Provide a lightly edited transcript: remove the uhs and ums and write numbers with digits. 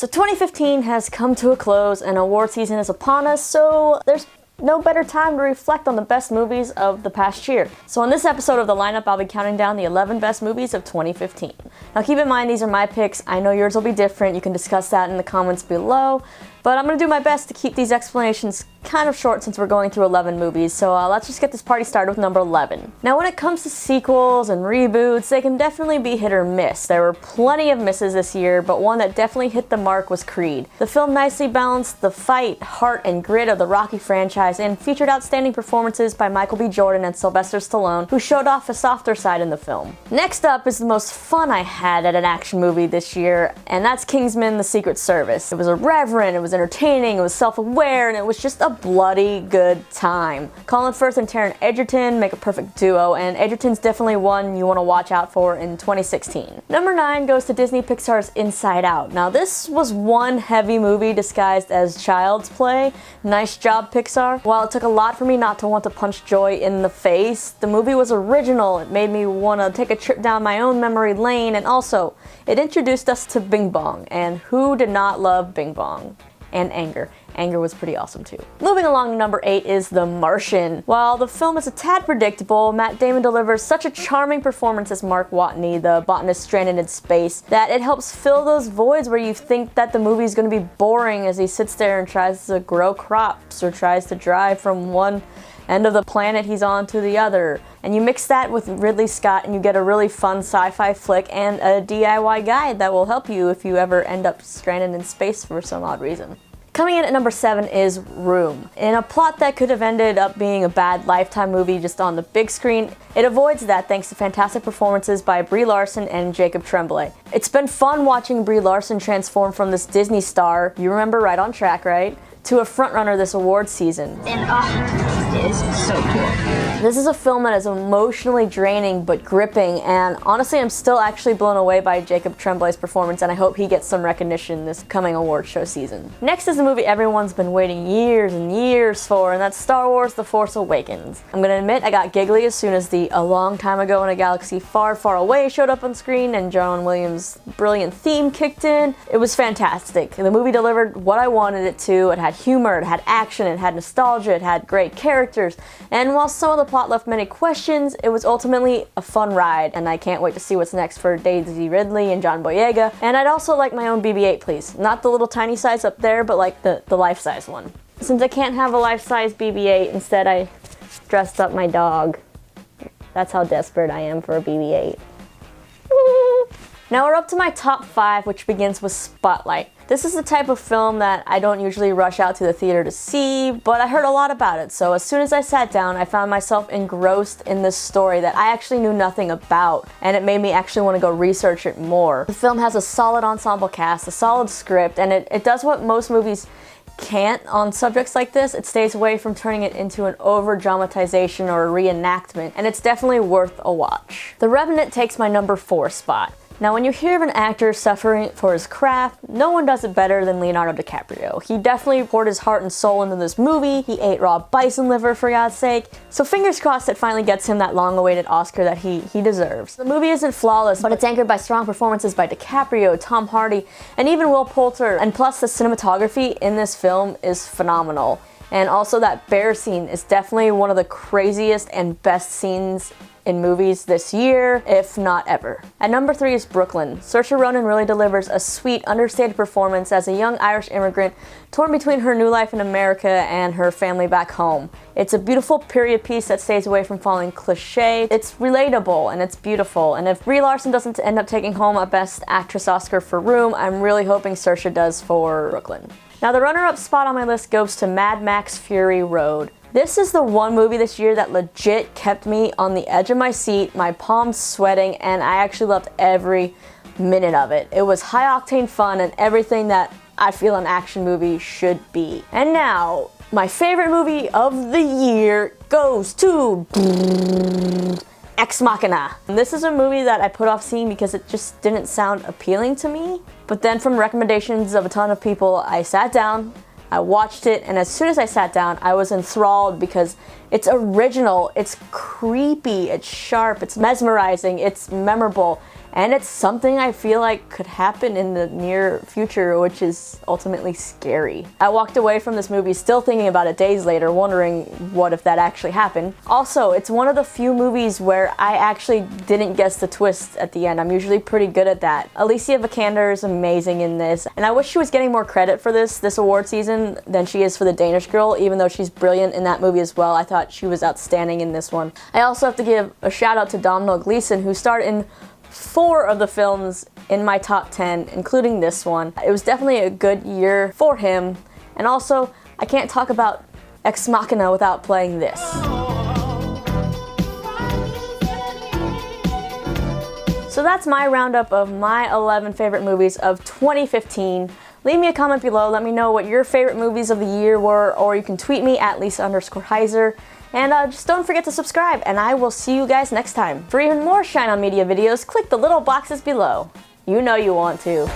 So 2015 has come to a close and award season is upon us, so there's no better time to reflect on the best movies of the past year. So in this episode of The Lineup, I'll be counting down the 11 best movies of 2015. Now keep in mind, these are my picks. I know yours will be different. You can discuss that in the comments below. But I'm going to do my best to keep these explanations kind of short since we're going through 11 movies, so let's just get this party started with number 11. Now when it comes to sequels and reboots, they can definitely be hit or miss. There were plenty of misses this year, but one that definitely hit the mark was Creed. The film nicely balanced the fight, heart, and grit of the Rocky franchise and featured outstanding performances by Michael B. Jordan and Sylvester Stallone, who showed off a softer side in the film. Next up is the most fun I had at an action movie this year, and that's Kingsman: The Secret Service. It was irreverent, it was entertaining, it was self-aware, and it was just a bloody good time. Colin Firth and Taron Egerton make a perfect duo, and Egerton's definitely one you want to watch out for in 2016. Number 9 goes to Disney Pixar's Inside Out. Now this was one heavy movie disguised as child's play. Nice job, Pixar. While it took a lot for me not to want to punch Joy in the face, the movie was original. It made me want to take a trip down my own memory lane, and also it introduced us to Bing Bong, and who did not love Bing Bong? And Anger. Anger was pretty awesome too. Moving along to number 8 is The Martian. While the film is a tad predictable, Matt Damon delivers such a charming performance as Mark Watney, the botanist stranded in space, that it helps fill those voids where you think that the movie is going to be boring as he sits there and tries to grow crops or tries to drive from one end of the planet he's on to the other. And you mix that with Ridley Scott and you get a really fun sci-fi flick and a DIY guide that will help you if you ever end up stranded in space for some odd reason. Coming in at number 7 is Room. In a plot that could have ended up being a bad Lifetime movie just on the big screen, it avoids that thanks to fantastic performances by Brie Larson and Jacob Tremblay. It's been fun watching Brie Larson transform from this Disney star, you remember Right on Track, right? To a frontrunner this award season. And it is so cool. This is a film that is emotionally draining but gripping, and honestly I'm still actually blown away by Jacob Tremblay's performance, and I hope he gets some recognition this coming award show season. Next is a movie everyone's been waiting years and years for, and that's Star Wars: The Force Awakens. I'm gonna admit I got giggly as soon as the "A Long Time Ago in a Galaxy Far, Far Away" showed up on screen and John Williams' brilliant theme kicked in. It was fantastic. The movie delivered what I wanted it to. It had humor, it had action, it had nostalgia, it had great characters, and while some of the plot left many questions, it was ultimately a fun ride, and I can't wait to see what's next for Daisy Ridley and John Boyega. And I'd also like my own BB-8, please. Not the little tiny size up there, but like the life-size one. Since I can't have a life-size BB-8, instead I dressed up my dog. That's how desperate I am for a BB-8. Now we're up to my top 5, which begins with Spotlight. This is the type of film that I don't usually rush out to the theater to see, but I heard a lot about it, so as soon as I sat down, I found myself engrossed in this story that I actually knew nothing about, and it made me actually want to go research it more. The film has a solid ensemble cast, a solid script, and it does what most movies can't on subjects like this. It stays away from turning it into an over-dramatization or a reenactment, and it's definitely worth a watch. The Revenant takes my number 4 spot. Now when you hear of an actor suffering for his craft, no one does it better than Leonardo DiCaprio. He definitely poured his heart and soul into this movie. He ate raw bison liver for God's sake. So fingers crossed it finally gets him that long-awaited Oscar that he deserves. The movie isn't flawless, but it's anchored by strong performances by DiCaprio, Tom Hardy, and even Will Poulter. And plus the cinematography in this film is phenomenal. And also that bear scene is definitely one of the craziest and best scenes in movies this year, if not ever. At number 3 is Brooklyn. Saoirse Ronan really delivers a sweet, understated performance as a young Irish immigrant torn between her new life in America and her family back home. It's a beautiful period piece that stays away from falling cliche. It's relatable and it's beautiful, and if Brie Larson doesn't end up taking home a Best Actress Oscar for Room, I'm really hoping Saoirse does for Brooklyn. Now the runner-up spot on my list goes to Mad Max Fury Road. This is the one movie this year that legit kept me on the edge of my seat, my palms sweating, and I actually loved every minute of it. It was high-octane fun and everything that I feel an action movie should be. And now, my favorite movie of the year goes to Ex Machina. And this is a movie that I put off seeing because it just didn't sound appealing to me. But then from recommendations of a ton of people, I sat down, I watched it, and as soon as I sat down, I was enthralled because it's original, it's creepy, it's sharp, it's mesmerizing, it's memorable, And it's something I feel like could happen in the near future, which is ultimately scary. I walked away from this movie still thinking about it days later, wondering what if that actually happened. Also, it's one of the few movies where I actually didn't guess the twist at the end. I'm usually pretty good at that. Alicia Vikander is amazing in this, and I wish she was getting more credit for this award season than she is for The Danish Girl, even though she's brilliant in that movie as well. I thought she was outstanding in this one. I also have to give a shout out to Domhnall Gleeson, who starred in 4 of the films in my top 10, including this one. It was definitely a good year for him, and also I can't talk about Ex Machina without playing this. So that's my roundup of my 11 favorite movies of 2015. Leave me a comment below, let me know what your favorite movies of the year were, or you can tweet me at Lisa_Heiser. And just don't forget to subscribe, and I will see you guys next time. For even more Shine On Media videos, click the little boxes below. You know you want to.